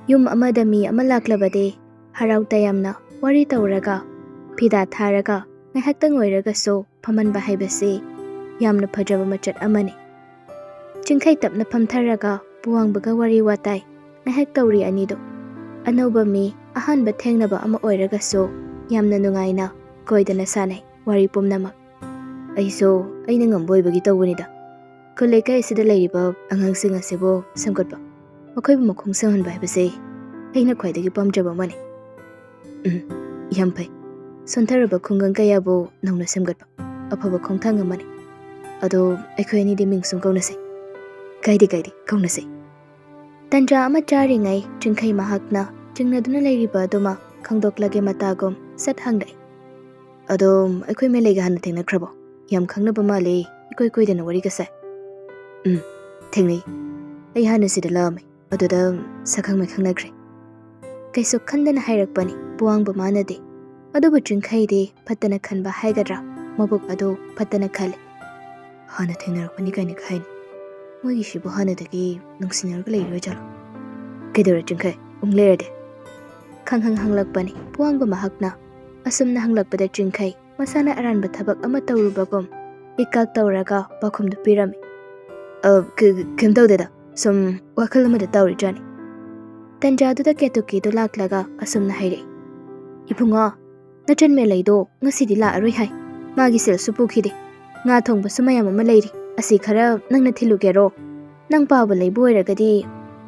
ꯌꯨꯝ ꯑꯃꯗ ꯃꯤ ꯑꯃ ꯂꯥꯛꯂꯕꯗꯤ ꯍꯔꯥꯎ ꯇꯌꯥꯝꯅ ꯋꯥꯔꯤ ꯇꯧꯔꯒ ꯐꯤꯗꯥ ꯊꯥꯔꯒ ꯉꯥꯏꯍꯥꯛꯇꯪ ꯑꯣꯏꯔꯒꯁꯨ ꯐꯝꯍꯟꯕ ꯍꯥꯏꯕꯁꯤ ꯌꯥꯝꯅ ꯐꯖꯕ ꯃꯆꯠ ꯑꯃꯅꯤ꯫ ꯆꯤꯡꯈꯩ ꯇꯞꯅ ꯐꯝꯊꯔꯒ ꯄꯨꯋꯥꯡꯕꯒ ꯋꯥꯔꯤ ꯋꯥꯇꯥꯏ ꯉꯥꯏꯍꯥꯛ ꯇꯧꯔꯤ ꯑꯅꯤꯗꯨ ꯑꯅꯧꯕ ꯃꯤ ꯑꯍꯥꯟꯕ ꯊꯦꯡꯅꯕ ꯑꯃ ꯑꯣꯏꯔꯒꯁꯨ ꯌꯥꯝꯅ ꯅꯨꯡꯉꯥꯏꯅ ꯀꯣꯏꯗꯅ ꯁꯥꯟꯅꯩ ꯋꯥꯔꯤ ꯄꯨꯝꯅꯃꯛ꯫ ꯑꯩꯁꯨ ꯑꯩꯅ ꯉꯝꯕ ꯑꯣꯏꯕꯒꯤ ꯇꯧꯕꯅꯤꯗ꯫ ꯈꯨꯜ ꯂꯩꯀꯥꯏ ꯑꯁꯤꯗ ꯂꯩꯔꯤꯕ ꯑꯉꯥꯡꯁꯤꯡ ꯑꯁꯤꯕꯨ ꯁꯦꯝꯒꯠꯄ, ꯃꯈꯣꯏꯕꯨ ꯃꯈꯣꯡ ꯁꯦꯡꯍꯟꯕ ꯍꯥꯏꯕꯁꯤ ꯑꯩꯅ ꯈ꯭ꯋꯥꯏꯗꯒꯤ ꯄꯥꯝꯖꯕ ꯑꯃꯅꯤ꯫ ꯌꯥꯝ ꯐꯩ꯫ ꯁꯣꯟꯊꯔꯕ ꯈꯨꯡꯒꯪ ꯀꯌꯥꯕꯨ ꯅꯧꯅ ꯁꯦꯝꯒꯠꯄ ꯑꯐꯕ ꯈꯣꯡꯊꯥꯡ ꯑꯃꯅꯤ꯫ ꯑꯗꯣ ꯑꯩꯈꯣꯏ ꯑꯅꯤꯗꯤ ꯃꯤꯡ ꯁꯨꯝ ꯀꯧꯅꯁꯦ꯫ ꯀꯥꯏꯗꯦ ꯀꯧꯅꯁꯦ꯫ ꯇꯟꯖꯥ ꯑꯃ ꯆꯥꯔꯤꯉꯩ ꯆꯤꯡꯈꯩ ꯃꯍꯥꯛꯅ ꯆꯤꯡꯅꯗꯨꯅ ꯂꯩꯔꯤꯕ ꯑꯗꯨꯃ ꯈꯪꯗꯣꯛꯂꯒꯦ ꯃꯇꯥꯒꯨꯝ ꯁꯠ ꯍꯪꯂꯛꯏ꯫ ꯑꯗꯣ ꯑꯩꯈꯣꯏ ꯃꯦꯂꯩꯒ ꯍꯥꯟꯅ ꯊꯦꯡꯅꯈ꯭ꯔꯕꯣ? ꯌꯥꯝ ꯈꯪꯅꯕ ꯃꯥꯜꯂꯤ ꯏꯀꯣꯏ ꯀꯣꯏꯗꯅ ꯋꯥꯔꯤꯒ ꯁꯥꯏ꯫ ꯊꯦꯡꯅꯩ꯫ ꯑꯩ ꯍꯥꯟꯅ ꯁꯤꯗ ꯂꯥꯛꯑꯝꯃꯦ, ꯑꯗꯨꯗ ꯁꯛꯈꯪ ꯃꯥꯏꯈꯪꯅꯈ꯭ꯔꯦ꯫ ꯀꯩꯁꯨ ꯈꯟꯗꯅ ꯍꯥꯏꯔꯛꯄꯅꯤ ꯄꯨꯋꯥꯡꯕ ꯃꯥꯅꯗꯤ꯫ ꯑꯗꯨꯕꯨ ꯆꯤꯡꯈꯩꯗꯤ ꯐꯠꯇꯅ ꯈꯟꯕ ꯍꯥꯏꯒꯗ꯭ꯔꯥ, ꯃꯕꯨꯛ ꯑꯗꯨ ꯐꯠꯇꯅ ꯈꯜꯂꯤ꯫ ꯍꯥꯟꯅ ꯊꯦꯡꯅꯔꯛꯄꯅꯤ ꯀꯥꯏꯅ ꯍꯥꯏꯅꯤ꯫ ꯃꯣꯏꯒꯤꯁꯤꯕꯨ ꯍꯥꯟꯅꯗꯒꯤ ꯅꯨꯡꯁꯤꯅꯔꯒ ꯂꯩꯔꯣꯏꯖꯥꯠꯂꯣ? ꯀꯩꯗꯧꯔꯦ ꯆꯤꯡꯈꯩ? ꯂꯩꯔꯗꯤ? ꯈꯪꯍꯪ ꯍꯪꯂꯛꯄꯅꯤ ꯄꯨꯋꯥꯡꯕ ꯃꯍꯥꯛꯅ꯫ ꯑꯁꯨꯝꯅ ꯍꯪꯂꯛꯄꯗ ꯆꯤꯡꯈꯩ ꯃꯁꯥꯅ ꯑꯔꯥꯟꯕ ꯊꯕꯛ ꯑꯃ ꯇꯧꯔꯨꯕꯒꯨꯝ ꯏꯀꯥꯛ ꯇꯧꯔꯒ ꯄꯥꯎꯈꯨꯝꯗꯨ ꯄꯤꯔꯝꯃꯤ꯫ ꯀꯩꯝ ꯇꯧꯗꯦꯗ, ꯁꯨꯝ ꯋꯥꯈꯜ ꯑꯃꯗ ꯇꯧꯔꯤꯖꯥꯠꯅꯤ꯫ ꯇꯟꯖꯥꯗꯨꯗ ꯀꯦꯇꯨꯀꯤꯗꯨ ꯂꯥꯛꯂꯒ ꯑꯁꯨꯝꯅ ꯍꯥꯏꯔꯛꯏ꯫ ꯏꯕꯨꯡꯉꯣ, ꯅꯆꯟ ꯃꯦꯂꯩꯗꯣ ꯉꯁꯤꯗꯤ ꯂꯥꯛꯑꯔꯣꯏ ꯍꯥꯏ꯫ ꯃꯥꯒꯤ ꯁꯦꯜꯁꯨ ꯄꯨꯈꯤꯗꯦ꯫ ꯉꯥ ꯊꯣꯡꯕꯁꯨ ꯃꯌꯥꯝ ꯑꯃ ꯂꯩꯔꯤ, ꯑꯁꯤ ꯈꯔ ꯅꯪꯅ ꯊꯤꯜꯂꯨꯒꯦꯔꯣ? ꯅꯪ ꯄꯥꯕ ꯂꯩꯕ ꯑꯣꯏꯔꯒꯗꯤ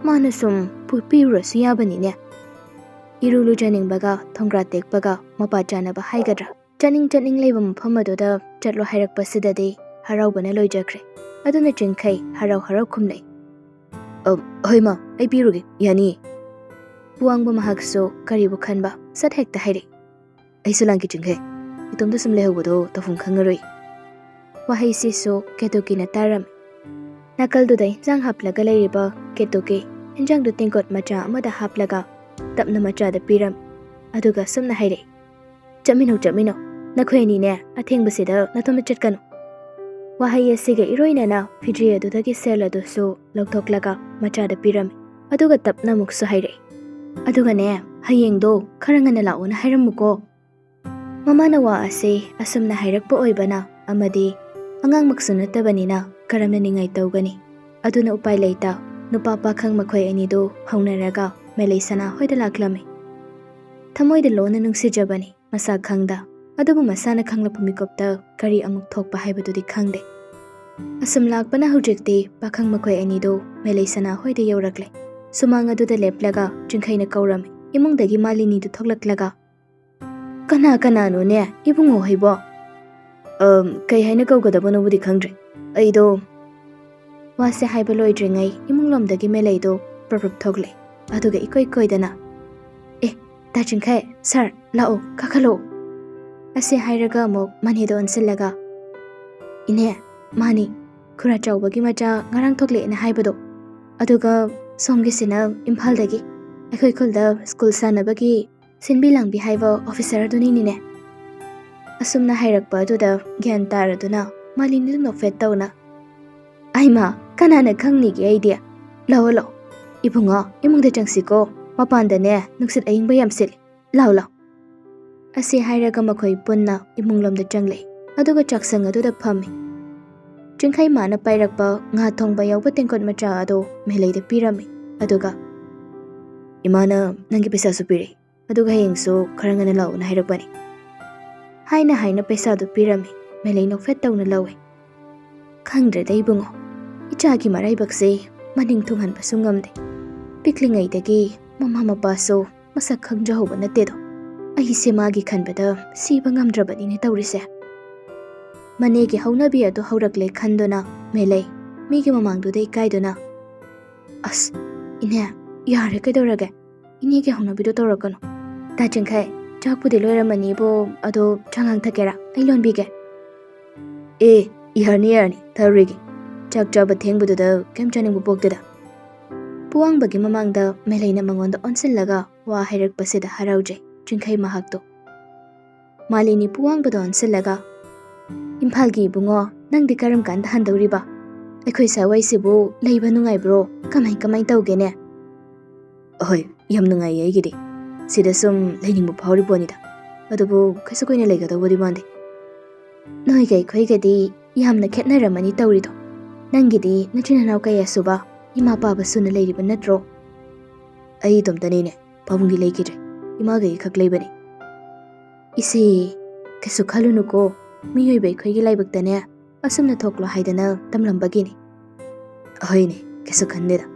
ꯃꯥꯅ ꯁꯨꯝ ꯄꯤꯔꯨꯔꯁꯨ ꯌꯥꯕꯅꯤꯅꯦ꯫ ꯏꯔꯨ ꯂꯨꯖꯅꯤꯡꯕꯒ ꯊꯣꯡꯒ꯭ꯔꯥ ꯇꯦꯛꯄꯒ ꯃꯄꯥ ꯆꯥꯅꯕ ꯍꯥꯏꯒꯗ꯭ꯔꯥ, ꯆꯠꯅꯤꯡ ꯂꯩꯕ ꯃꯐꯝ ꯑꯗꯨꯗ ꯆꯠꯂꯣ ꯍꯥꯏꯔꯛꯄꯁꯤꯗꯗꯤ ꯍꯔꯥꯎꯕꯅ ꯂꯣꯏꯖꯈ꯭ꯔꯦ꯫ ꯑꯗꯨꯅ ꯆꯤꯡꯈꯩ ꯍꯔꯥꯎ ꯈꯨꯝꯂꯛꯏ꯫ ꯍꯣꯏ ꯃꯥ, ꯑꯩ ꯄꯤꯔꯨꯒꯦ, ꯌꯥꯅꯤꯌꯦ꯫ ꯄꯨꯋꯥꯡꯕ ꯃꯍꯥꯛꯁꯨ ꯀꯔꯤꯕꯨ ꯈꯟꯕ ꯁꯠ ꯍꯦꯛꯇ ꯍꯥꯏꯔꯛꯏ꯫ ꯑꯩꯁꯨ ꯂꯥꯡꯒꯦ ꯆꯤꯡꯈꯩ, ꯏꯇꯣꯝꯇ ꯁꯨꯝ ꯂꯩꯍꯧꯕꯗꯣ ꯇꯧꯐꯝ ꯈꯪꯉꯔꯣꯏ꯫ ꯋꯥꯍꯩꯁꯤꯁꯨ ꯀꯦꯇꯨꯀꯤꯅ ꯇꯥꯔꯝꯃꯤ꯫ ꯅꯥꯀꯜꯗꯨꯗ ꯏꯟꯖꯥꯡ ꯍꯥꯞꯂꯒ ꯂꯩꯔꯤꯕ ꯀꯦꯇꯨꯀꯤ ꯏꯟꯖꯥꯡꯗꯨ ꯇꯦꯡꯀꯣꯠ ꯃꯆꯥ ꯑꯃꯗ ꯍꯥꯞꯂꯒ ꯇꯞꯅ ꯃꯆꯥꯗ ꯄꯤꯔꯝꯃꯤ꯫ ꯑꯗꯨꯒ ꯁꯨꯝꯅ ꯍꯥꯏꯔꯛꯏ꯫ ꯆꯠꯃꯤꯟꯅꯧ, ꯅꯈꯣꯏ ꯑꯅꯤꯅꯦ ꯑꯊꯦꯡꯕꯁꯤꯗ ꯅꯇꯣꯝꯇ ꯆꯠꯀꯅꯨ꯫ ꯋꯥꯍꯩ ꯑꯁꯤꯒ ꯏꯔꯣꯏꯅꯅ ꯐꯤꯖꯤ ꯑꯗꯨꯗꯒꯤ ꯁꯦꯜ ꯑꯗꯨꯁꯨ ꯂꯧꯊꯣꯛꯂꯒ ꯃꯆꯥꯗ ꯄꯤꯔꯝꯃꯤ꯫ ꯑꯗꯨꯒ ꯇꯞꯅ ꯑꯃꯨꯛꯁꯨ ꯍꯥꯏꯔꯛꯏ꯫ ꯑꯗꯨꯒꯅꯦ, ꯍꯌꯦꯡꯗꯣ ꯈꯔ ꯉꯟꯅ ꯂꯥꯛꯑꯣꯅ ꯍꯥꯏꯔꯝꯃꯨꯀꯣ꯫ ꯃꯃꯥꯅ ꯋꯥ ꯑꯁꯤ ꯑꯁꯨꯝꯅ ꯍꯥꯏꯔꯛꯄ ꯑꯣꯏꯕꯅ ꯑꯃꯗꯤ ꯑꯉꯥꯡꯃꯛꯁꯨ ꯅꯠꯇꯕꯅꯤꯅ ꯀꯔꯝꯅ ꯅꯤꯡꯉꯥꯏ ꯇꯧꯒꯅꯤ? ꯑꯗꯨꯅ ꯎꯄꯥꯏ ꯂꯩꯇ ꯅꯨꯄꯥ ꯄꯥꯈꯪ ꯃꯈꯣꯏ ꯑꯅꯤꯗꯨ ꯍꯧꯅꯔꯒ ꯃꯦꯂꯩ ꯁꯅꯥ ꯍꯣꯏꯗ ꯂꯥꯛꯂꯝꯃꯤ꯫ ꯊꯃꯣꯏꯗ ꯂꯣꯟꯅ ꯅꯨꯡꯁꯤꯖꯕꯅꯤ ꯃꯁꯥ ꯈꯪꯗ, ꯑꯗꯨꯕꯨ ꯃꯁꯥꯅ ꯈꯪꯂꯛꯄ ꯃꯤꯀꯨꯞꯇ ꯀꯔꯤ ꯑꯃꯨꯛ ꯊꯣꯛꯄ ꯍꯥꯏꯕꯗꯨꯗꯤ ꯈꯪꯗꯦ꯫ ꯑꯁꯨꯝ ꯂꯥꯛꯄꯅ ꯍꯧꯖꯤꯛꯇꯤ ꯄꯥꯈꯪ ꯃꯈꯣꯏ ꯑꯅꯤꯗꯨ ꯃꯦꯂꯩ ꯁꯅꯥ ꯍꯣꯏꯗ ꯌꯧꯔꯛꯂꯦ꯫ ꯁꯨꯃꯥꯡ ꯑꯗꯨꯗ ꯂꯦꯞꯂꯒ ꯆꯤꯡꯈꯩꯅ ꯀꯧꯔꯝꯃꯤ꯫ ꯏꯃꯨꯡꯗꯒꯤ ꯃꯥꯂꯤꯅꯤꯗꯨ ꯊꯣꯛꯂꯛꯂꯒ, ꯀꯅꯥꯅꯣꯅꯦ ꯏꯕꯨꯡꯉꯣ ꯍꯣꯏꯕꯣ? ꯀꯩ ꯍꯥꯏꯅ ꯀꯧꯒꯗꯕꯅꯣꯕꯨꯗꯤ ꯈꯪꯗ꯭ꯔꯦ꯫ ꯑꯩꯗꯣ ꯋꯥꯁꯦ ꯍꯥꯏꯕ ꯂꯣꯏꯗ꯭ꯔꯤꯉꯩ ꯏꯃꯨꯡꯂꯣꯝꯗꯒꯤ ꯃꯦꯂꯩꯗꯣ ꯄ꯭ꯔꯞ ꯊꯣꯛꯂꯛꯏ꯫ ꯑꯗꯨꯒ ꯏꯀꯣꯏ ꯀꯣꯏꯗꯅ, ꯗꯥ ꯆꯤꯡꯈꯩ, ꯁꯥꯔ ꯂꯥꯛꯑꯣ, ꯀꯥꯈꯠꯂꯛꯑꯣ ꯑꯁꯤ ꯍꯥꯏꯔꯒ ꯑꯃꯨꯛ ꯃꯅꯦꯗ ꯑꯣꯟꯁꯤꯜꯂꯒ, ꯏꯅꯦ, ꯃꯥꯅꯤ, ꯈꯨꯔꯥ ꯆꯥꯎꯕꯒꯤ ꯃꯆꯥ ꯉꯔꯥꯡ ꯊꯣꯛꯂꯛꯑꯦꯅ ꯍꯥꯏꯕꯗꯣ, ꯑꯗꯨꯒ ꯁꯣꯝꯒꯤꯁꯤꯅ ꯏꯝꯐꯥꯜꯗꯒꯤ ꯑꯩꯈꯣꯏ ꯈꯨꯜꯗ ꯁ꯭ꯀꯨꯜ ꯁꯥꯟꯅꯕꯒꯤ ꯁꯤꯟꯕꯤ ꯂꯥꯡꯕꯤ ꯍꯥꯏꯕ ꯑꯣꯐꯤꯁꯔ ꯑꯗꯨꯅꯤꯅꯦ꯫ ꯑꯁꯨꯝꯅ ꯍꯥꯏꯔꯛꯄ ꯑꯗꯨꯗ ꯒ꯭ꯌꯥꯟ ꯇꯥꯔꯗꯨꯅ ꯃꯥꯂꯤꯅꯤꯗꯨ ꯅꯣꯛꯐꯦꯠ ꯇꯧꯅ, ꯑꯩꯃꯥ, ꯀꯅꯥꯅ ꯈꯪꯅꯤꯒꯦ ꯑꯩꯗꯤ? ꯂꯥꯛꯑꯣ, ꯏꯕꯨꯡꯉꯣ, ꯏꯃꯨꯡꯗ ꯆꯪꯁꯤꯀꯣ, ꯃꯄꯥꯟꯗꯅꯦ ꯅꯨꯡꯁꯤꯠ ꯑꯏꯪꯕ ꯌꯥꯝ ꯁꯤꯠꯂꯤ, ꯂꯥꯛꯑꯣ ꯑꯁꯤ ꯍꯥꯏꯔꯒ ꯃꯈꯣꯏ ꯄꯨꯟꯅ ꯏꯃꯨꯡꯂꯣꯝꯗ ꯆꯪꯂꯛꯏ꯫ ꯑꯗꯨꯒ ꯆꯥꯛꯁꯪ ꯑꯗꯨꯗ ꯐꯝꯃꯤ꯫ ꯆꯤꯡꯈꯩ ꯃꯥꯅ ꯄꯥꯏꯔꯛꯄ ꯉꯥ ꯊꯣꯡꯕ ꯌꯥꯎꯕ ꯇꯦꯡꯀꯣꯠ ꯃꯆꯥ ꯑꯗꯨ ꯃꯦꯂꯩꯗ ꯄꯤꯔꯝꯃꯤ꯫ ꯑꯗꯨꯒ, ꯏꯃꯥꯅ ꯅꯪꯒꯤ ꯄꯩꯁꯥꯁꯨ ꯄꯤꯔꯛꯏ, ꯑꯗꯨꯒ ꯍꯌꯦꯡꯁꯨ ꯈꯔ ꯉꯟꯅ ꯂꯥꯛꯑꯣꯅ ꯍꯥꯏꯔꯛꯄꯅꯤ ꯍꯥꯏꯅ ꯄꯩꯁꯥꯗꯨ ꯄꯤꯔꯝꯃꯤ꯫ ꯃꯦꯂꯩ ꯅꯣꯛꯐꯦꯠ ꯇꯧꯅ ꯂꯧꯏ꯫ ꯈꯪꯗ꯭ꯔꯦꯗ ꯏꯕꯨꯡꯉꯣ, ꯏꯆꯥꯒꯤ ꯃꯔꯥꯏꯕꯛꯁꯦ ꯃꯅꯤꯡ ꯊꯨꯡꯍꯟꯕꯁꯨ ꯉꯝꯗꯦ꯫ ꯄꯤꯛꯂꯤꯉꯩꯗꯒꯤ ꯃꯃꯥ ꯃꯄꯥꯁꯨ ꯃꯁꯛ ꯈꯪꯖꯍꯧꯕ ꯅꯠꯇꯦꯗꯣ꯫ ꯑꯩꯁꯦ ꯃꯥꯒꯤ ꯈꯟꯕꯗ ꯁꯤꯕ ꯉꯝꯗ꯭ꯔꯕꯅꯤꯅꯦ ꯇꯧꯔꯤꯁꯦ꯫ ꯃꯅꯦꯒꯤ ꯍꯧꯅꯕꯤ ꯑꯗꯨ ꯍꯧꯔꯛꯂꯦ ꯈꯟꯗꯨꯅ ꯃꯦꯂꯩ ꯃꯤꯒꯤ ꯃꯃꯥꯡꯗꯨꯗ ꯏꯀꯥꯏꯗꯨꯅ ꯑꯁ ꯏꯅꯦ ꯌꯥꯔꯦ ꯀꯩꯗꯧꯔꯒꯦ ꯏꯅꯦꯒꯤ ꯍꯧꯅꯕꯤꯗꯣ ꯇꯧꯔꯛꯀꯅꯨ ꯗꯥ ꯆꯤꯡꯈꯩ ꯆꯥꯛꯄꯨꯗꯤ ꯂꯣꯏꯔꯝꯃꯅꯤꯕꯣ ꯑꯗꯣ ꯆꯉꯥꯡ ꯊꯛꯀꯦꯔꯥ ꯑꯩ ꯂꯣꯟꯕꯤꯒꯦ ꯑꯦ ꯌꯥꯔꯅꯤ ꯊꯧꯔꯤꯒꯤ ꯆꯥꯛ ꯆꯥꯕ ꯊꯦꯡꯕꯗꯨꯗ ꯀꯩꯝ ꯆꯥꯅꯤꯡꯕ ꯄꯣꯛꯇꯦꯗ ꯄꯨꯋꯥꯡꯕꯒꯤ ꯃꯃꯥꯡꯗ ꯃꯦꯂꯩꯅ ꯃꯉꯣꯟꯗ ꯑꯣꯟꯁꯤꯜꯂꯒ ꯋꯥ ꯍꯥꯏꯔꯛꯄꯁꯤꯗ ꯍꯔꯥꯎꯖꯩ ꯆꯤꯡꯈꯩ ꯃꯍꯥꯛꯇꯣ ꯃꯥꯂꯤꯅꯤ ꯄꯨꯋꯥꯡꯕꯗ ꯑꯣꯟꯁꯤꯜꯂꯒ ꯏꯝꯐꯥꯜꯒꯤ ꯏꯕꯨꯡꯉꯣ ꯅꯪꯗꯤ ꯀꯔꯝ ꯀꯥꯟꯗ ꯍꯟꯗꯧꯔꯤꯕ ꯑꯩꯈꯣꯏ ꯁꯥꯋꯥꯏꯁꯤꯕꯨ ꯂꯩꯕ ꯅꯨꯡꯉꯥꯏꯕ꯭ꯔꯣ ꯀꯃꯥꯏ ꯇꯧꯒꯦꯅꯦ ꯑꯍꯣꯏ ꯌꯥꯝ ꯅꯨꯡꯉꯥꯏꯌꯦ ꯑꯩꯒꯤꯗꯤ ꯁꯤꯗ ꯁꯨꯝ ꯂꯩꯅꯤꯡꯕ ꯐꯥꯎꯔꯤ ꯄꯣꯠꯅꯤꯗ ꯑꯗꯨꯕꯨ ꯀꯩꯁꯨ ꯀꯨꯏꯅ ꯂꯩꯒꯗꯧꯕꯗꯤ ꯃꯥꯟꯗꯦ ꯅꯣꯏꯒ ꯑꯩꯈꯣꯏꯒꯗꯤ ꯌꯥꯝꯅ ꯈꯦꯠꯅꯔꯝꯃꯅꯤ ꯇꯧꯔꯤꯗꯣ ꯅꯪꯒꯤꯗꯤ ꯅꯆꯤꯟ ꯅꯅꯥꯎ ꯀꯌꯥ ꯁꯨꯕ ꯏꯃꯥ ꯄꯥꯕ ꯁꯨꯅ ꯂꯩꯔꯤꯕ ꯅꯠꯇ꯭ꯔꯣ ꯑꯩ ꯏꯇꯣꯝꯇꯅꯤꯅꯦ ꯄꯥꯕꯨꯡꯗꯤ ꯂꯩꯈꯤꯗ꯭ꯔꯦ ꯏꯃꯥꯒ ꯑꯩ ꯈꯛ ꯂꯩꯕꯅꯤ ꯏꯁꯦ ꯀꯩꯁꯨ ꯈꯜꯂꯨꯅꯨꯀꯣ ꯃꯤꯑꯣꯏꯕ ꯑꯩꯈꯣꯏꯒꯤ ꯂꯥꯏꯕꯛꯇꯅꯦ ꯑꯁꯨꯝꯅ ꯊꯣꯛꯂꯣ ꯍꯥꯏꯗꯅ ꯇꯝꯂꯝꯕꯒꯤꯅꯤ ꯑꯍꯣꯏꯅꯦ ꯀꯩꯁꯨ ꯈꯟꯗꯦꯗ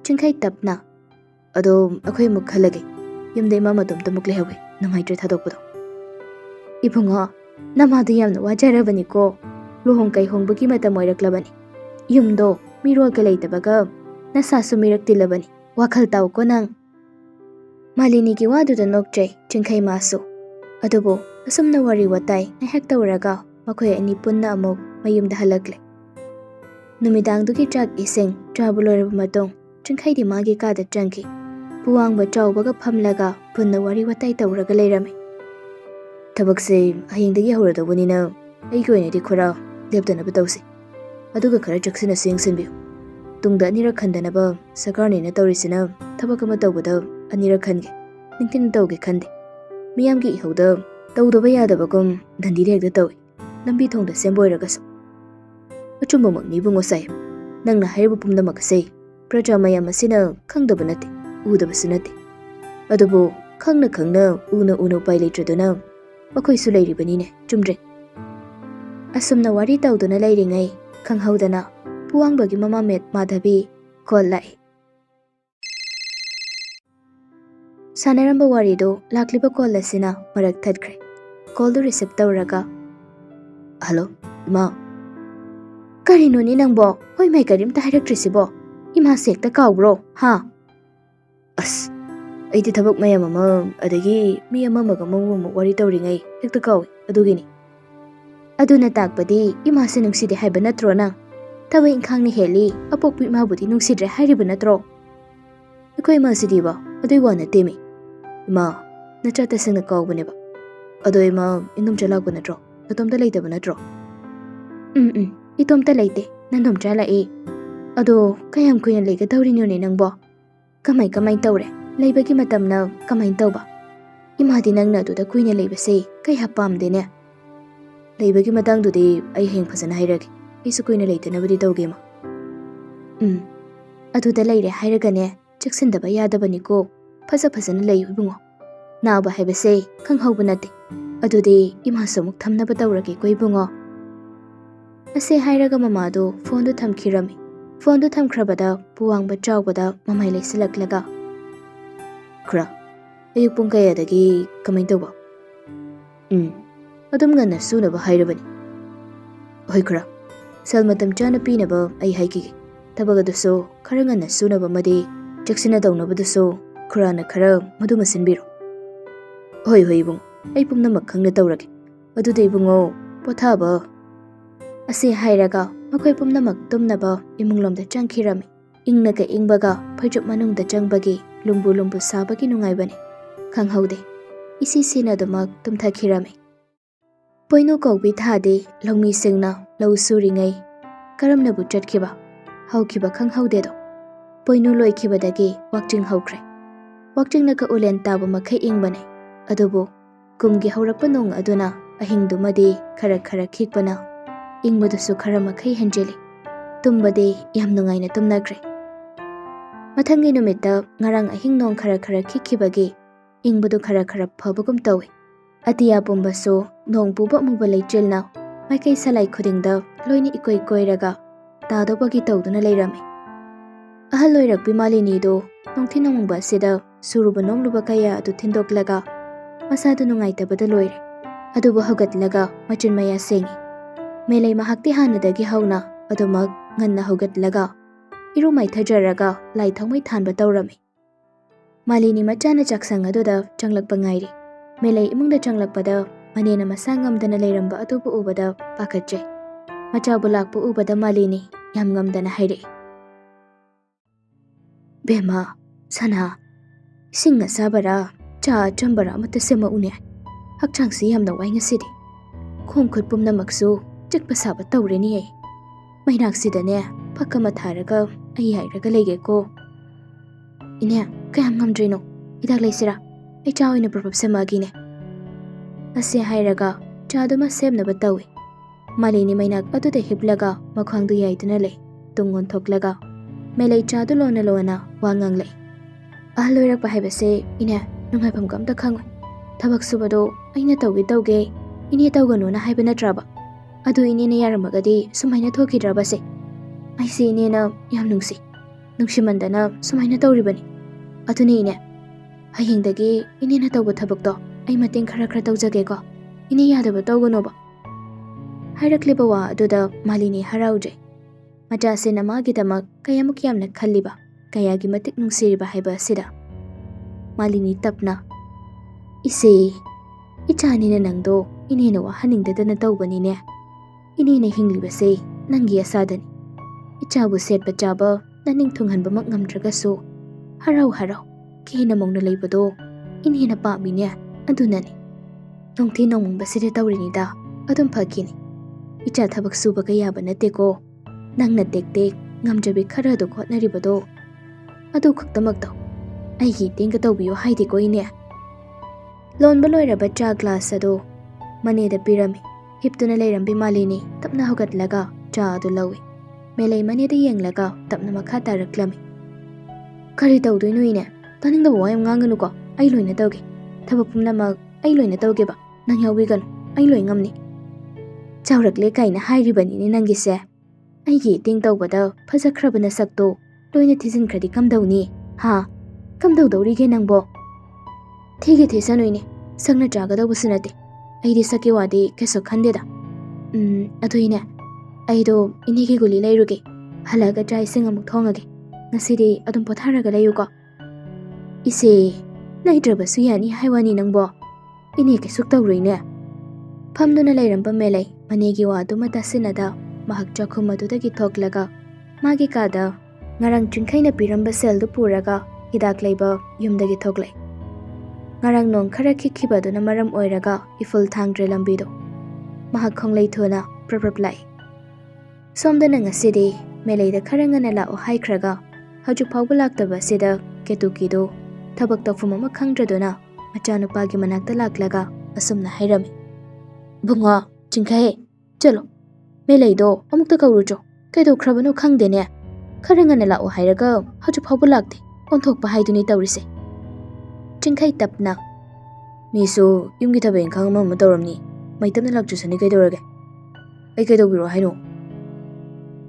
ꯆꯤꯡꯈꯩ ꯇꯞꯅ ꯑꯗꯣ ꯑꯩꯈꯣꯏ ꯑꯃꯨꯛ ꯈꯜꯂꯒꯦ ꯌꯨꯝꯗ ꯏꯃꯥ ꯃꯇꯣꯝꯇꯃꯨꯛ ꯂꯩꯍꯧꯋꯦ ꯅꯨꯡꯉꯥꯏꯇ꯭ꯔꯦ ꯊꯥꯗꯣꯛꯄꯗꯣ ꯏꯕꯨꯡꯉꯣ ꯅꯃꯥꯗꯣ ꯌꯥꯝꯅ ꯋꯥꯖꯔꯕꯅꯤꯀꯣ ꯂꯨꯍꯣꯡ ꯀꯩꯍꯣꯡꯕꯒꯤ ꯃꯇꯝ ꯑꯣꯏꯔꯛꯂꯕꯅꯤ ꯌꯨꯝꯗꯣ ꯃꯤꯔꯣꯜꯒ ꯂꯩꯇꯕꯒ ꯅꯁꯥꯁꯨ ꯃꯤꯔꯛ ꯇꯤꯜꯂꯕꯅꯤ ꯋꯥꯈꯜ ꯇꯥꯎꯀꯣ ꯅꯪ ꯃꯥꯂꯤꯅꯤꯒꯤ ꯋꯥꯗꯨꯗ ꯅꯣꯛꯆꯩ ꯆꯤꯡꯈꯩ ꯃꯥꯁꯨ ꯑꯗꯨꯕꯨ ꯑꯁꯨꯝꯅ ꯋꯥꯔꯤ ꯋꯥꯇꯥꯏ ꯉꯥꯏꯍꯥꯛ ꯇꯧꯔꯒ ꯃꯈꯣꯏ ꯑꯅꯤ ꯄꯨꯟꯅ ꯑꯃꯨꯛ ꯃꯌꯨꯝꯗ ꯍꯜꯂꯛꯂꯦ ꯅꯨꯃꯤꯗꯥꯡꯗꯨꯒꯤ ꯆꯥꯛ ꯏꯁꯤꯡ ꯆꯥꯕ ꯂꯣꯏꯔꯕ ꯃꯇꯨꯡ ꯆꯤꯡꯈꯩꯗꯤ ꯃꯥꯒꯤ ꯀꯥꯗ ꯆꯪꯈꯤ ꯄꯨꯋꯥꯡꯕ ꯆꯥꯎꯕꯒ ꯐꯝꯂꯒ ꯄꯨꯟꯅ ꯋꯥꯔꯤ ꯋꯥꯇꯥꯏ ꯇꯧꯔꯒ ꯂꯩꯔꯝꯃꯤ ꯊꯕꯛꯁꯦ ꯍꯌꯦꯡꯗꯒꯤ ꯍꯧꯔꯗꯧꯕꯅꯤꯅ ꯑꯩꯒꯤ ꯑꯣꯏꯅꯗꯤ ꯈꯔ ꯂꯦꯞꯇꯅꯕ ꯇꯧꯁꯤ ꯑꯗꯨꯒ ꯈꯔ ꯆꯦꯛꯁꯤꯟꯅꯁꯨ ꯌꯦꯡꯁꯤꯟꯕꯤꯌꯨ ꯇꯨꯡꯗ ꯑꯅꯤꯔꯛ ꯈꯟꯗꯅꯕ ꯁꯔꯀꯥꯔꯅꯦꯅ ꯇꯧꯔꯤꯁꯤꯅ ꯊꯕꯛ ꯑꯃ ꯇꯧꯕꯗ ꯑꯅꯤꯔꯛ ꯈꯟꯒꯦ ꯅꯤꯡꯊꯤꯅ ꯇꯧꯒꯦ ꯈꯟꯗꯦ ꯃꯤꯌꯥꯝꯒꯤ ꯏꯍꯧꯗ ꯇꯧꯗꯕ ꯌꯥꯗꯕꯒꯨꯝ ꯗꯟꯗꯤꯗ ꯍꯦꯛꯇ ꯇꯧꯏ ꯂꯝꯕꯤ ꯊꯣꯡꯗ ꯁꯦꯝꯕ ꯑꯣꯏꯔꯒꯁꯨ ꯑꯆꯨꯝꯕꯃꯛꯅꯤ ꯏꯕꯨꯡꯉꯣ ꯁꯥꯍꯦꯕ ꯅꯪꯅ ꯍꯥꯏꯔꯤꯕ ꯄꯨꯝꯅꯃꯛ ꯑꯁꯦ ꯄ꯭ꯔꯖꯥ ꯃꯌꯥꯝ ꯑꯁꯤꯅ ꯈꯪꯗꯕ ꯅꯠꯇꯦ ꯎꯗꯕꯁꯨ ꯅꯠꯇꯦ ꯑꯗꯨꯕꯨ ꯈꯪꯅ ꯎꯅ ꯎꯄꯥꯏ ꯂꯩꯇ꯭ꯔꯗꯨꯅ ꯃꯈꯣꯏꯁꯨ ꯂꯩꯔꯤꯕꯅꯤꯅꯦ ꯆꯨꯝꯗ꯭ꯔꯦ ꯑꯁꯨꯝꯅ ꯋꯥꯔꯤ ꯇꯧꯗꯨꯅ ꯂꯩꯔꯤꯉꯩ ꯈꯪꯍꯧꯗꯅ ꯄꯨꯋꯥꯡꯕꯒꯤ ꯃꯃꯥꯃꯦꯠ ꯃꯥꯙꯕꯤ ꯀꯣꯜ ꯂꯥꯛꯏ ꯁꯥꯟꯅꯔꯝꯕ ꯋꯥꯔꯤꯗꯨ ꯂꯥꯛꯂꯤꯕ ꯀꯣꯜ ꯑꯁꯤꯅ ꯃꯔꯛ ꯊꯠꯈ꯭ꯔꯦ ꯀꯣꯜꯗꯨ ꯔꯤꯁꯤꯞ ꯇꯧꯔꯒ ꯍꯜꯂꯣ ꯏꯃꯥ ꯀꯔꯤꯅꯣꯅꯦ ꯅꯪꯕꯣ ꯍꯣꯏ ꯃꯥꯏ ꯀꯔꯤꯝꯇ ꯍꯥꯏꯔꯛꯇ꯭ꯔꯤꯁꯤꯕꯣ ꯏꯃꯥꯁꯦ ꯍꯦꯛꯇ ꯀꯥꯎꯕ꯭ꯔꯣ ꯍꯥ ꯑꯁ ꯑꯩꯗꯤ ꯊꯕꯛ ꯃꯌꯥꯝ ꯑꯃ ꯑꯗꯒꯤ ꯃꯤ ꯑꯃꯒ ꯑꯃꯨꯛ ꯋꯥꯔꯤ ꯇꯧꯔꯤꯉꯩ ꯍꯦꯛꯇ ꯀꯥꯎꯏ ꯑꯗꯨꯒꯤꯅꯤ ꯑꯗꯨꯅ ꯇꯥꯛꯄꯗꯤ ꯏꯃꯥꯁꯦ ꯅꯨꯡꯁꯤꯗꯦ ꯍꯥꯏꯕ ꯅꯠꯇ꯭ꯔꯣ ꯅꯪ ꯊꯕꯛ ꯏꯪꯈꯥꯡꯅ ꯍꯦꯜꯂꯤ ꯑꯄꯣꯛꯄ ꯏꯃꯥꯕꯨꯗꯤ ꯅꯨꯡꯁꯤꯗ꯭ꯔꯦ ꯍꯥꯏꯔꯤꯕ ꯅꯠꯇ꯭ꯔꯣ ꯑꯩꯈꯣꯏ ꯏꯃꯥꯁꯤꯗꯤꯕ ꯑꯗꯨꯏ ꯋꯥ ꯅꯠꯇꯦꯃꯤ ꯏꯃꯥ ꯅꯆꯥ ꯇꯁꯦꯡꯅ ꯀꯥꯎꯕꯅꯦꯕ ꯑꯗꯣ ꯏꯃꯥ ꯏꯅꯨꯝꯆꯥ ꯂꯥꯛꯄ ꯅꯠꯇ꯭ꯔꯣ ꯅꯇꯣꯝꯇ ꯂꯩꯇꯕ ꯅꯠꯇ꯭ꯔꯣ ꯏꯇꯣꯝꯇ ꯂꯩꯇꯦ ꯅꯪꯗꯣꯝꯆꯥ ꯂꯥꯛꯏ ꯑꯗꯣ ꯀꯌꯥꯝ ꯀꯨꯏꯅ ꯂꯩꯒꯗꯧꯔꯤꯅꯣꯅꯦ ꯅꯪꯕꯣ ꯀꯃꯥꯏ ꯇꯧꯔꯦ ꯂꯩꯕꯒꯤ ꯃꯇꯝꯅ ꯀꯃꯥꯏꯅ ꯇꯧꯕ ꯏꯃꯥꯗꯤ ꯅꯪꯅ ꯑꯗꯨꯗ ꯀꯨꯏꯅ ꯂꯩꯕꯁꯦ ꯀꯌꯥ ꯄꯥꯝꯗꯦꯅꯦ ꯂꯩꯕꯒꯤ ꯃꯇꯥꯡꯗꯨꯗꯤ ꯑꯩ ꯍꯌꯦꯡ ꯐꯖꯅ ꯍꯥꯏꯔꯒꯦ ꯑꯩꯁꯨ ꯀꯨꯏꯅ ꯂꯩꯇꯅꯕꯗꯤ ꯇꯧꯒꯦ ꯃꯥ ꯑꯗꯨꯗ ꯂꯩꯔꯦ ꯍꯥꯏꯔꯒꯅꯦ ꯆꯦꯛꯁꯤꯟꯗꯕ ꯌꯥꯗꯕꯅꯤꯀꯣ ꯐꯖꯅ ꯂꯩꯌꯨ ꯏꯕꯨꯡꯉꯣ ꯅꯥꯕ ꯍꯥꯏꯕꯁꯦ ꯈꯪꯍꯧꯕ ꯅꯠꯇꯦ ꯑꯗꯨꯗꯤ ꯏꯃꯥꯁꯨ ꯑꯃꯨꯛ ꯊꯝꯅꯕ ꯇꯧꯔꯒꯦꯀꯣ ꯏꯕꯨꯡꯉꯣ ꯑꯁꯤ ꯍꯥꯏꯔꯒ ꯃꯃꯥꯗꯣ ꯐꯣꯟꯗꯨ ꯊꯝꯈꯤꯔꯝꯃꯤ ꯐꯣꯟꯗꯨ ꯊꯝꯈ꯭ꯔꯕꯗ ꯄꯨꯋꯥꯡꯕ ꯆꯥꯎꯕꯗ ꯃꯃꯥꯏ ꯂꯩꯁꯤꯜꯂꯛꯂꯒ ꯈꯔ ꯑꯌꯨꯛ ꯄꯨꯡ ꯀꯌꯥꯗꯒꯤ ꯀꯃꯥꯏꯅ ꯇꯧꯕ ꯑꯗꯨꯝ ꯉꯟꯅ ꯁꯨꯅꯕ ꯍꯥꯏꯔꯕꯅꯤ ꯍꯣꯏ ꯈꯔ ꯁꯦꯜ ꯃꯇꯝ ꯆꯥꯅ ꯄꯤꯅꯕ ꯑꯩ ꯍꯥꯏꯈꯤꯒꯦ ꯊꯕꯛ ꯑꯗꯨꯁꯨ ꯈꯔ ꯉꯟꯅ ꯁꯨꯅꯕ ꯑꯃꯗꯤ ꯆꯦꯛꯁꯤꯟꯅ ꯇꯧꯅꯕꯗꯨꯁꯨ ꯈꯔ ꯃꯗꯨꯃ ꯁꯤꯟꯕꯤꯔꯣ ꯍꯣꯏ ꯏꯕꯨꯡꯉꯣ ꯑꯩ ꯄꯨꯝꯅꯃꯛ ꯈꯪꯅ ꯇꯧꯔꯒꯦ ꯑꯗꯨꯗ ꯏꯕꯨꯡꯉꯣ ꯄꯣꯊꯥꯕ ꯑꯁꯤ ꯍꯥꯏꯔꯒ ꯃꯈꯣꯏ ꯄꯨꯝꯅꯃꯛ ꯇꯨꯝꯅꯕ ꯏꯃꯨꯡꯂꯣꯝꯗ ꯆꯪꯈꯤꯔꯝꯃꯤ ꯏꯪꯅꯒ ꯏꯪꯕꯒ ꯐꯩꯖꯨꯞ ꯃꯅꯨꯡꯗ ꯆꯪꯕꯒꯤ ꯂꯨꯝꯕꯨ ꯁꯥꯕꯒꯤ ꯅꯨꯡꯉꯥꯏꯕꯅꯤ ꯈꯪꯍꯧꯗꯦ ꯏꯁꯤꯁꯤꯅ ꯑꯗꯨꯃꯛ ꯇꯨꯝꯊꯈꯤꯔꯝꯃꯤ ꯄꯣꯏꯅꯨ ꯀꯧꯕꯤ ꯊꯥꯗꯤ ꯂꯧꯃꯤꯁꯤꯡꯅ ꯂꯧ ꯁꯨꯔꯤꯉꯩ ꯀꯔꯝꯅꯕꯨ ꯆꯠꯈꯤꯕ ꯍꯧꯈꯤꯕ ꯈꯪꯍꯧꯗꯦꯗꯣ ꯄꯣꯏꯅꯨ ꯂꯣꯏꯈꯤꯕꯗꯒꯤ ꯋꯥꯛꯆꯤꯡ ꯍꯧꯈ꯭ꯔꯦ ꯋꯥꯛꯆꯤꯡꯅꯒ ꯎꯂꯦꯟ ꯇꯥꯕ ꯃꯈꯩ ꯏꯪꯕꯅꯤ ꯑꯗꯨꯕꯨ ꯀꯨꯝꯒꯤ ꯍꯧꯔꯛꯄ ꯅꯣꯡ ꯑꯗꯨꯅ ꯑꯍꯤꯡꯗꯨꯃꯗꯤ ꯈꯔ ꯈꯤꯛꯄꯅ ꯏꯪꯕꯗꯨꯁꯨ ꯈꯔ ꯃꯈꯩ ꯍꯦꯟꯖꯤꯜꯂꯤ ꯇꯨꯝꯕꯗꯤ ꯌꯥꯝ ꯅꯨꯡꯉꯥꯏꯅ ꯇꯨꯝꯅꯈ꯭ꯔꯦ ꯃꯊꯪꯒꯤ ꯅꯨꯃꯤꯠꯇ ꯉꯔꯥꯡ ꯑꯍꯤꯡ ꯅꯣꯡꯈꯔ ꯈꯤꯛꯈꯤꯕꯒꯤ ꯏꯪꯕꯗꯨ ꯈꯔ ꯐꯕꯒꯨꯝ ꯇꯧꯏ ꯑꯇꯤꯌꯥ ꯄꯨꯝꯕꯁꯨ ꯅꯣꯡ ꯄꯨꯕ ꯑꯃꯨꯕ ꯂꯩꯆꯤꯜꯅ ꯃꯥꯏꯀꯩ ꯁꯂꯥꯏ ꯈꯨꯗꯤꯡꯗ ꯂꯣꯏꯅ ꯏꯀꯣꯏ ꯀꯣꯏꯔꯒ ꯇꯥꯗꯧꯕꯒꯤ ꯇꯧꯗꯨꯅ ꯂꯩꯔꯝꯃꯤ ꯑꯍꯜ ꯑꯣꯏꯔꯛꯄꯤ ꯃꯥꯂꯤꯅꯤꯗꯨ ꯅꯣꯡꯊꯤ ꯅꯣꯡꯃꯪꯕ ꯑꯁꯤꯗ ꯁꯨꯔꯨꯕ ꯅꯣꯝꯂꯨꯕ ꯀꯌꯥ ꯑꯗꯨ ꯊꯤꯟꯗꯣꯛꯂꯒ ꯃꯁꯥꯗꯨ ꯅꯨꯡꯉꯥꯏꯇꯕꯗ ꯂꯣꯏꯔꯦ ꯑꯗꯨꯕꯨ ꯍꯧꯒꯠꯂꯒ ꯃꯆꯤꯟ ꯃꯌꯥ ꯁꯦꯡꯉꯤ Melay mahakti hanadagi hauna adumak nganna haugatlaga iru maithajaraga lai thangmai thanba tawrami. Malini machana chaksang aduda changlakpa ngairi. Melay imungda changlakpada manena masa ngamdana leiramba atubu ubada pakatje. Machabu lakpu ubada Malini yam ngamdana hairi. Bema, sana, singa sabara, cha chambara amata sema une. Hakchangsi yamna wai ngasidi. Khom khut pumna maksu chikpa saba tawreni ai. Mainaaksidane pakama tharaga ai hairaga lege ko. Ine kayam ngamdrino hidak leisira ai cha oina probab semagine. Ase hairaga chaduma semnaba tawi. Malini mainak aduda hiplaga makhwangdu yaiduna le tungon thoklaga Melay chadu lona lona wangang le. Ahloirak pa haibase ine nungaipam kamta khangoi. Thabak subado aina tawge ini tawganu na haibana traba. Adu ini na yaramagadi sumaina thoki draba se. Aisi ini na yam nungsi. Nungshimandana sumaina tawribani. Aduni ine hayengdagi ini na tawba thabak do ai mating khara khara tawjage ko. Ini yadaba tawganu ba. Hairakliba wa aduda Malini harauje. Majase na magidamak kayamuk yamna khaliba kayagi matik nungsiriba haiba sida. Malini tapna ise ichani na nangdo inena wa haningdadana tawbani ne. Inena hingliba se nangi asadani. Ichabu setba chaba naning thunghanba mak ngamdragasu harau kina mongna leibado inena pami ne adunani. Nongthi nongmungba sida tawrini da adum phakini. Icha thabak suba kayaba nate ko. Nangna tek ngamjabi khara do khotnaribado adu khaktamakto aigi tenga tawbiyo haidi ko ine. Lonba loiraba cha glass ado maneda pirami hiptuna leirambi Malini tapna hogatlaga cha adu lawi. Melay maneda yenglaga tapna makha taraklami. Kari tawdoino ine taningda wayam nganganu ko ai loina tawge. Thaba pumnamak ai loina tawge ba nang yawiganu ai loi ngamni. Chawrakle kaina hairibani ni nangise. Aigi ting tawbada phajakrabana sakto loina thizinkradi kamdawni ha kamdawdawrige nangbo. Thige thesanoine sakna chagadawbu sinate aidi sake wadi keso khandeda. Aduine aido inigi guli leiruge halaga chai sing amuk thongage ngasidi adum potharaga layuko. Ise laidrabasu yani haiwani nangbo ini kesuk tawruine. Phamduna leiramba Melay manegi wa aduma tasinada mahak chakhum adudagi thoklaga magi kada ngarang chingkhaina piramba seldu puraga hidak leiba yumdagi thoklai. Ngarang nong khara khikhibaduna maram oiraga iful thangdre lambido mahak khonglei thona prapraplai. Somdana ngasidi Melayda khara ngana la o haikhraga haju phawba laktaba sida ketukido thabak tafum ama khangdraduna machanupagi manakta laklaga asumna hairami. Bunga chingkhae chalo Melaydo amukta kawrujo kaido khrabano khangdene khara ngana la o hairaga haju phawba lakte onthokpa haiduni tawrise. Chingkhai tapna misu yumgi thaben khangma ma tawramni maitamna lakjusani kaidorage ai kaidobiro haino.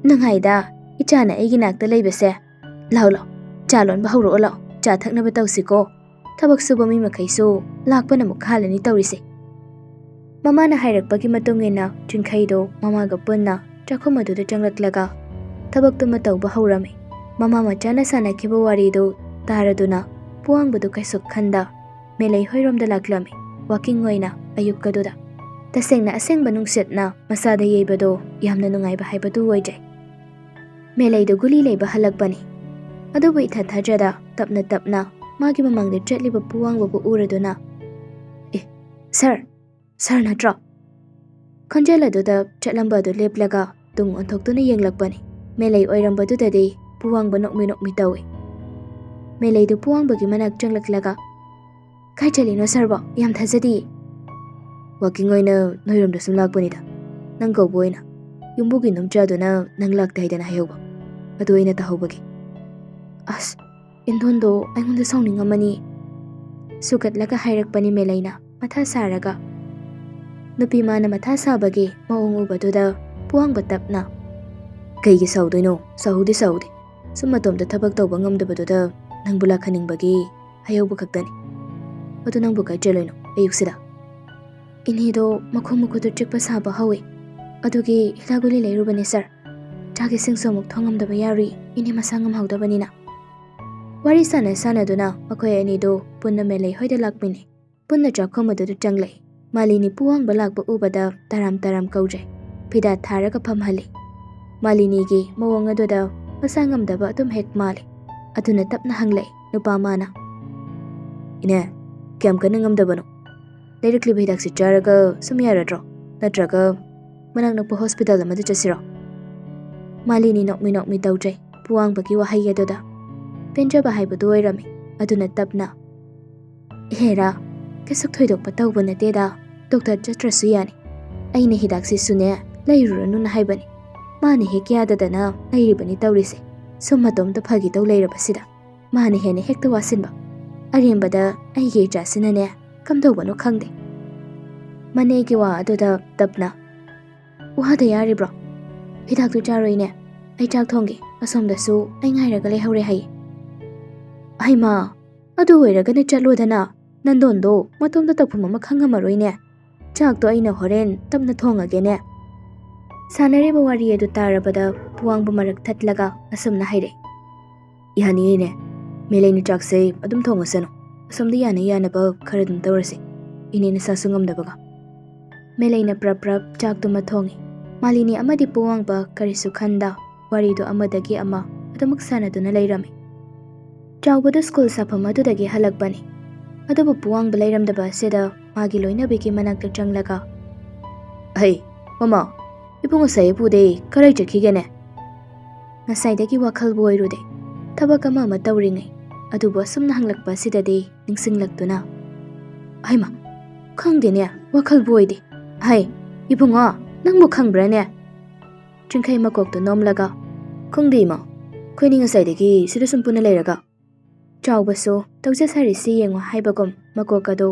Nanghaida ichana aigi nakta leibase law chalon ba hawro law cha thaknaba tawsiko thabak suba mi makhaisu lakpana mukhalani tawrise. Mamana hairakpagi matungina chingkhaido mamaga punna chakhum aduda changlaklaga thabaktu tawba hawrami. Mama machana sanakhiba warido taraduna puangbadu kaisuk khanda Melay hoiromda laklami walking oina ayukkaduda. Tasengna asengba nungsetna masada yeibado yamna nungaiba haibadu oijai. Melaydo guli leiba halakbani. Adubu ithathajada tapna magi mamangda chatliba puangbabu uraduna Sir natro. Khonjala duda chatlamba du leplaga tung onthoktuna yenglakbani. Melay oirambadudadi puangba nokmi tawi. Melaydu puangbagi manak changlaklaga kai chalino sarbo yam thajadi. Walking oina noiramda sum lakbanida nang kawboina yumbugi nomchaduna nang lakta haidana hayawba adu oina tahawbagi. As indondo aingonda sawningamani sukatlaga hairakpani Melayna matha saraga nupi mana matha sabagi maung ubaduda puangba tapna kaigi sawdoino sahudi sumatomda thabak tawba ngamdabaduda nangbu lakhaningbagi hayawba khaktani adu nangbu kai chaloino ayuksida. Inido makhum mukhudu chikpa saba hawi ꯑꯗꯨꯒꯤ ꯍꯤꯗꯥꯛ ꯒꯨꯂꯤ ꯂꯩꯔꯨꯕꯅꯦ sir. ꯆꯥꯛ ꯏꯁꯤꯡꯁꯨ ꯑꯃꯨꯛ ꯊꯣꯡꯉꯝꯗꯕ ꯌꯥꯔꯨꯏ ꯏꯅꯦ ꯃꯁꯥ ꯉꯝꯍꯧꯗꯕꯅꯤꯅ. ꯋꯥꯔꯤ ꯁꯥꯟꯅꯗꯨꯅ ꯃꯈꯣꯏ ꯑꯅꯤꯗꯨ ꯄꯨꯟꯅ ꯃꯦꯂꯩ ꯍꯣꯏꯗ ꯂꯥꯛꯃꯤꯟꯅꯩ. ꯄꯨꯟꯅ ꯆꯥꯛꯈꯨꯝ ꯑꯗꯨꯗ ꯆꯪꯂꯛꯏ. ꯃꯥꯂꯤꯅꯤ ꯄꯨꯋꯥꯡꯕ ꯂꯥꯛꯄ ꯎꯕꯗ ꯇꯔꯥꯝ ꯇꯔꯥꯝ ꯀꯧꯖꯩ. ꯐꯤꯗꯥ ꯊꯥꯔꯒ ꯐꯝꯍꯜꯂꯤ. ꯃꯥꯂꯤꯅꯤꯒꯤ ꯃꯑꯣꯡ ꯑꯗꯨꯗ ꯃꯁꯥ ꯉꯝꯗꯕ ꯑꯗꯨꯝ ꯍꯦꯛ ꯃꯥꯜꯂꯤ. ꯑꯗꯨꯅ ꯇꯞꯅ ꯍꯪꯂꯛꯏ ꯅꯨꯄꯥ ꯃꯥꯅ. ꯏꯅꯦ, ꯀꯌꯥꯝ ꯀꯟꯅ ꯉꯝꯗꯕꯅꯣ? ꯂꯩꯔꯛꯂꯤꯕ ꯍꯤꯗꯥꯛꯁꯤ ꯆꯥꯔꯒ ꯁꯨꯝ ꯌꯥꯔꯗ꯭ꯔꯣ? ꯅꯠꯇ꯭ꯔꯒ ꯃꯅꯥꯛ ꯅꯛꯄ ꯍꯣꯁꯄꯤꯇꯥꯜ ꯑꯃꯗ ꯆꯠꯁꯤꯔꯣ? ꯃꯥꯂꯤꯅꯤ ꯅꯣꯛꯃꯤ ꯇꯧꯖꯩ ꯄꯨꯋꯥꯡꯕꯒꯤ ꯋꯥꯍꯩ ꯑꯗꯨꯗ. ꯄꯦꯟꯖꯕ ꯍꯥꯏꯕꯗꯨ ꯑꯣꯏꯔꯝꯃꯤ. ꯑꯗꯨꯅ ꯇꯞꯅ, ꯏꯍꯦꯔꯥ, ꯀꯩꯁꯨ ꯊꯣꯏꯗꯣꯛꯄ ꯇꯧꯕ ꯅꯠꯇꯦꯗ. ꯗꯣꯛꯇꯔ ꯆꯠꯇ꯭ꯔꯁꯨ ꯌꯥꯅꯤ. ꯑꯩꯅ ꯍꯤꯗꯥꯛꯁꯤꯁꯨꯅꯦ ꯂꯩꯔꯨꯔꯅꯨꯅ ꯍꯥꯏꯕꯅꯤ. ꯃꯥꯅ ꯍꯦꯛ ꯌꯥꯗꯗꯅ ꯂꯩꯔꯤꯕꯅꯤ ꯇꯧꯔꯤꯁꯦ. ꯁꯨꯝ ꯃꯇꯣꯝꯇ ꯐꯈꯤꯗꯧ ꯂꯩꯔꯕꯁꯤꯗ ꯃꯥꯅ ꯍꯦꯟꯅ ꯍꯦꯛꯇ ꯋꯥꯁꯤꯟꯕ. ꯑꯔꯦꯝꯕꯗ ꯑꯩꯒꯤ ꯏꯆꯥꯁꯤꯅꯅꯦ ꯀꯝꯗꯧꯕꯅꯣ ꯈꯪꯗꯦ. ꯃꯅꯦꯒꯤ ꯋꯥ ꯑꯗꯨꯗ ꯇꯞꯅ, ꯋꯥꯗ ꯌꯥꯔꯤꯕ꯭ꯔꯣ? ꯍꯤꯗꯥꯛꯇꯨ ꯆꯥꯔꯣꯏꯅꯦ. ꯑꯩ ꯆꯥꯛ ꯊꯣꯡꯒꯦ. ꯑꯁꯣꯝꯗꯁꯨ ꯑꯩ ꯉꯥꯏꯔꯒ ꯂꯩꯍꯧꯔꯦ ꯍꯥꯏꯌꯦ. ꯍꯩꯃꯥ, ꯑꯗꯨ ꯑꯣꯏꯔꯒꯅ ꯆꯠꯂꯣꯗꯅ. ꯅꯟꯗꯣꯟꯗꯣ ꯃꯇꯣꯝꯇ ꯇꯧꯐꯝ ꯑꯃ ꯈꯪꯉꯝꯃꯔꯣꯏꯅꯦ. ꯆꯥꯛꯇꯣ ꯑꯩꯅ ꯍꯣꯔꯦꯟ ꯇꯞꯅ ꯊꯣꯡꯉꯒꯦꯅꯦ. ꯁꯥꯟꯅꯔꯤꯕ ꯋꯥꯔꯤ ꯑꯗꯨ ꯇꯥꯔꯕꯗ ꯄꯨꯋꯥꯡꯕ ꯃꯔꯛ ꯊꯠꯂꯒ ꯑꯁꯨꯝꯅ ꯍꯥꯏꯔꯛꯏ. ꯌꯥꯅꯤꯌꯦꯅꯦ. ꯃꯦꯂꯩꯅ ꯆꯥꯛꯁꯦ ꯑꯗꯨꯝ ꯊꯣꯡꯉꯁꯅꯨ. ꯑꯁꯣꯝꯗ ꯌꯥꯅꯕ ꯈꯔ ꯑꯗꯨꯝ ꯇꯧꯔꯁꯤ. ꯏꯅꯦ ꯅꯁꯥꯁꯨ ꯉꯝꯗꯕꯒ. ꯃꯦꯂꯩꯅ ꯄ꯭ꯔꯞ ꯆꯥꯛꯇꯨꯃ ꯊꯣꯡꯉꯤ. ꯃꯥꯂꯤꯅꯤ ꯑꯃꯗꯤ ꯄꯨꯋꯥꯡꯕ ꯀꯔꯤꯁꯨ ꯈꯟꯗ ꯋꯥꯔꯤꯗꯨ ꯑꯃꯗꯒꯤ ꯑꯃ ꯑꯗꯨꯃꯛ ꯁꯥꯟꯅꯗꯨꯅ ꯂꯩꯔꯝꯃꯤ. ꯆꯥꯎꯕꯗꯨ ꯁ꯭ꯀꯨꯜ ꯁꯥꯐꯝ ꯑꯗꯨꯗꯒꯤ ꯍꯜꯂꯛꯄꯅꯤ. ꯑꯗꯨꯕꯨ ꯄꯨꯋꯥꯡꯕ ꯂꯩꯔꯝꯗꯕ ꯑꯁꯤꯗ ꯃꯥꯒꯤ ꯂꯣꯏꯅꯕꯤꯒꯤ ꯃꯅꯥꯛꯇ ꯆꯪꯂꯒ, ꯑꯍꯩ, ꯃꯃꯥ, ꯏꯕꯨꯡ ꯉꯁꯥꯏ ꯏꯄꯨꯗꯤ ꯀꯔꯥꯏ ꯆꯠꯈꯤꯒꯦꯅꯦ? ꯉꯁꯥꯏꯗꯒꯤ ꯋꯥꯈꯜꯕꯨ ꯑꯣꯏꯔꯨꯗꯦ. ꯊꯕꯛ ꯑꯃ ꯇꯧꯔꯤꯉꯩ. ꯑꯗꯨꯕꯨ ꯑꯁꯨꯝꯅ ꯍꯪꯂꯛꯄ ꯑꯁꯤꯗꯗꯤ ꯅꯤꯡꯁꯤꯡꯂꯛꯇꯨꯅ, ꯍꯩꯃꯥ, ꯈꯪꯗꯦꯅꯦ, ꯋꯥꯈꯜꯕꯨ ꯑꯣꯏꯗꯦ. ꯍꯩ, ꯏꯕꯨꯡꯉꯣ, ꯅꯪꯕꯨ ꯈꯪꯕ꯭ꯔꯥꯅꯦ? ꯆꯤꯡꯈꯩ ꯃꯀꯣꯛꯇꯨ ꯅꯣꯝꯂꯒ, ꯈꯪꯗꯦ ꯏꯃꯥ. ꯑꯩꯈꯣꯏꯅꯤ ꯉꯁꯥꯏꯗꯒꯤ ꯁꯤꯗ ꯁꯨꯝ ꯄꯨꯟꯅ ꯂꯩꯔꯒ. ꯆꯥꯎꯕꯁꯨ ꯇꯧꯖ ꯁꯥꯔꯤꯁꯤ ꯌꯦꯡꯉꯣ ꯍꯥꯏꯕꯒꯨꯝ ꯃꯀꯣꯛ ꯑꯗꯨ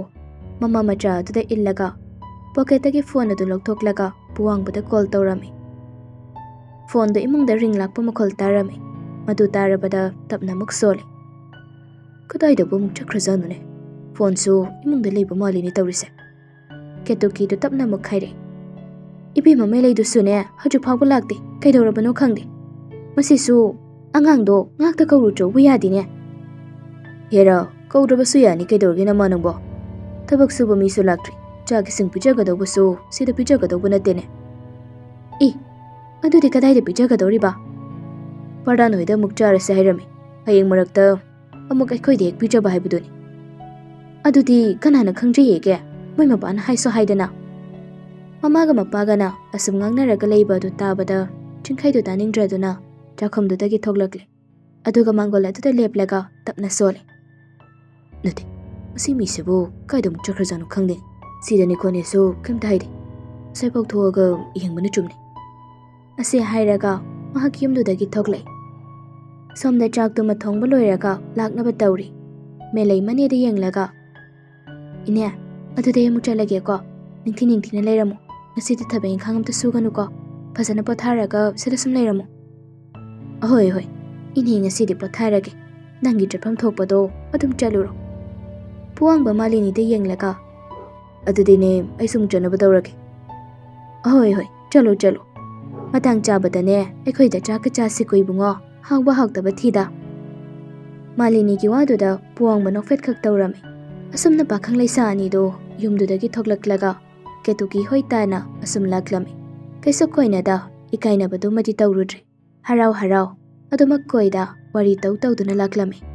ꯃꯃꯥ ꯃꯆꯥ ꯑꯗꯨꯗ ꯏꯜꯂꯒ ꯄꯣꯀꯦꯠꯇꯒꯤ ꯐꯣꯟ ꯑꯗꯨ ꯂꯧꯊꯣꯛꯂꯒ ꯄꯨꯋꯥꯡꯕꯗ ꯀꯣꯜ ꯇꯧꯔꯝꯃꯤ. ꯐꯣꯟꯗꯨ ꯏꯃꯨꯡꯗ ꯔꯤꯡ ꯂꯥꯛꯄ ꯃꯈꯣꯜ ꯇꯥꯔꯝꯃꯤ. ꯃꯗꯨ ꯇꯥꯔꯕꯗ ꯇꯞꯅ ꯑꯃꯨꯛ ꯁꯣꯜꯂꯤ. ꯀꯗꯥꯏꯗꯕꯨ ꯑꯃꯨꯛ ꯆꯠꯈ꯭ꯔꯖꯥꯠꯅꯣꯅꯦ? ꯐꯣꯟꯁꯨ ꯏꯃꯨꯡꯗ ꯂꯩꯕ ꯃꯥꯜꯂꯤꯅꯦ ꯇꯧꯔꯤꯁꯦ. ꯀꯦꯇꯨꯀꯤꯗꯨ ꯇꯞꯅ ꯑꯃꯨꯛ ꯍꯥꯏꯔꯛꯏ. ꯏꯕꯦꯝꯃ ꯃꯦꯂꯩꯗꯨꯁꯨꯅꯦ ꯍꯧꯖꯤꯛ ꯐꯥꯎꯕ ꯂꯥꯛꯇꯦ. ꯀꯩꯗꯧꯔꯕꯅꯣ ꯈꯪꯗꯦ. ꯃꯁꯤꯁꯨ ꯑꯉꯥꯡꯗꯣ ꯉꯥꯛꯇ ꯀꯧꯔꯨꯆꯣꯕꯨ ꯌꯥꯗꯦꯅꯦ. ꯍꯦꯔꯥ, ꯀꯧꯗ꯭ꯔꯕꯁꯨ ꯌꯥꯅꯤ. ꯀꯩꯗꯧꯔꯒꯦ ꯅꯃꯥ ꯅꯪꯕꯣ? ꯊꯕꯛ ꯁꯨꯕ ꯃꯤꯁꯨ ꯂꯥꯛꯇ꯭ꯔꯤ. ꯆꯥꯛ ꯏꯁꯤꯡ ꯄꯤꯖꯒꯗꯧꯕꯁꯨ ꯁꯤꯗ ꯄꯤꯖꯒꯗꯧꯕ ꯅꯠꯇꯦꯅꯦ. ꯑꯗꯨꯗꯤ ꯀꯗꯥꯏꯗ ꯄꯤꯖꯒꯗꯧꯔꯤꯕ? ꯄꯔꯗꯥꯟ ꯍꯣꯏꯗ ꯑꯃꯨꯛ ꯆꯥꯔꯁꯦ ꯍꯥꯏꯔꯝꯃꯤ. ꯍꯌꯦꯡ ꯃꯔꯛꯇ ꯑꯃꯨꯛ ꯑꯩꯈꯣꯏꯗ ꯍꯦꯛ ꯄꯤꯖꯕ ꯍꯥꯏꯕꯗꯨꯅꯤ. ꯑꯗꯨꯗꯤ ꯀꯅꯥꯅ ꯈꯪꯖꯩꯌꯦꯒꯦ? ꯃꯣꯏ ꯃꯄꯥꯅ ꯍꯥꯏꯁꯨ ꯍꯥꯏꯗꯅ. ꯃꯃꯥꯒ ꯃꯄꯥꯒꯅ ꯑꯁꯨꯝ ꯉꯥꯡꯅꯔꯒ ꯂꯩꯕ ꯑꯗꯨ ꯇꯥꯕꯗ ꯆꯤꯡꯈꯩꯗꯨ ꯇꯥꯅꯤꯡꯗ꯭ꯔꯗꯨꯅ ꯆꯥꯛꯈꯨꯝꯗꯨꯗꯒꯤ ꯊꯣꯛꯂꯛꯂꯦ. ꯑꯗꯨꯒ ꯃꯥꯡꯒꯣꯜ ꯑꯗꯨꯗ ꯂꯦꯞꯂꯒ ꯇꯞꯅ ꯁꯣꯜꯂꯤ. ꯅꯠꯇꯦ, ꯃꯁꯤ ꯃꯤꯁꯤꯕꯨ ꯀꯥꯏꯗ ꯑꯃꯨꯛ ꯆꯠꯈ꯭ꯔꯖꯥꯠꯅꯣ ꯈꯪꯗꯦ. ꯁꯤꯗꯅꯤ ꯈꯣꯠꯅꯦꯁꯨ ꯀꯩꯝꯇ ꯍꯥꯏꯗꯦ. ꯉꯁꯥꯏꯐꯥꯎ ꯊꯣꯛꯑꯒ ꯌꯦꯡꯕꯅ ꯆꯨꯝꯅꯤ. ꯑꯁꯤ ꯍꯥꯏꯔꯒ ꯃꯍꯥꯛ ꯌꯨꯝꯗꯨꯗꯒꯤ ꯊꯣꯛꯂꯛꯏ. ꯁꯣꯝꯗ ꯆꯥꯛꯇꯨꯃ ꯊꯣꯡꯕ ꯂꯣꯏꯔꯒ ꯂꯥꯛꯅꯕ ꯇꯧꯔꯤ. ꯃꯦꯂꯩ ꯃꯅꯦꯗ ꯌꯦꯡꯂꯒ, ꯏꯅꯦ, ꯑꯗꯨꯗꯤ ꯑꯩ ꯑꯃꯨꯛ ꯆꯠꯂꯒꯦꯀꯣ. ꯅꯤꯡꯊꯤꯅ ꯂꯩꯔꯝꯃꯨ. ꯉꯁꯤꯗꯤ ꯊꯕꯛ ꯏꯪꯈꯥꯡ ꯑꯝꯇ ꯁꯨꯒꯅꯨꯀꯣ. ꯐꯖꯅ ꯄꯣꯊꯥꯔꯒ ꯁꯤꯗ ꯁꯨꯝ ꯂꯩꯔꯝꯃꯨ. ꯑꯍꯣꯏ, ꯏꯅꯦ ꯉꯁꯤꯗꯤ ꯄꯣꯊꯥꯔꯒꯦ. ꯅꯪꯒꯤ ꯆꯠꯐꯝ ꯊꯣꯛꯄꯗꯣ ꯑꯗꯨꯝ ꯆꯠꯂꯨꯔꯣ. ꯄꯨꯋꯥꯡꯕ ꯃꯥꯂꯤꯅꯤꯗ ꯌꯦꯡꯂꯒ, ꯑꯗꯨꯗꯤꯅꯦ ꯑꯩ ꯁꯨꯝ ꯆꯠꯅꯕ ꯇꯧꯔꯒꯦ. ꯑꯍꯣꯏ, ꯆꯠꯂꯣ. ꯃꯇꯥꯡ ꯆꯥꯕꯗꯅꯦ ꯑꯩꯈꯣꯏꯗ ꯆꯥꯛꯀ ꯆꯥꯁꯤꯀꯣ ꯏꯕꯨꯡꯉꯣ. ꯍꯥꯎꯕ ꯍꯥꯎꯇꯕ ꯊꯤꯗ. ꯃꯥꯂꯤꯅꯤꯒꯤ ꯋꯥꯗꯨꯗ ꯄꯨꯋꯥꯡꯕ ꯅꯣꯛꯐꯦꯠꯈꯛ ꯇꯧꯔꯝꯃꯤ. ꯑꯁꯨꯝꯅ ꯄꯥꯈꯪ ꯂꯩꯁꯥ ꯑꯅꯤꯗꯣ ꯌꯨꯝꯗꯨꯗꯒꯤ ꯊꯣꯛꯂꯛꯂꯒ ꯀꯦꯇꯨꯀꯤ ꯍꯣꯏ ꯇꯥꯅ ꯑꯁꯨꯝ ꯂꯥꯛꯂꯝꯃꯤ. ꯀꯩꯁꯨ ꯀꯣꯏꯅꯗ ꯏꯀꯥꯏꯅꯕꯗꯨꯃꯗꯤ ꯇꯧꯔꯨꯗ꯭ꯔꯤ. ꯍꯔꯥꯎ ꯑꯗꯨꯃꯛ ꯀꯣꯏꯗ ꯋꯥꯔꯤ ꯇꯧꯗꯨꯅ ꯂꯥꯛꯂꯝꯃꯤ꯫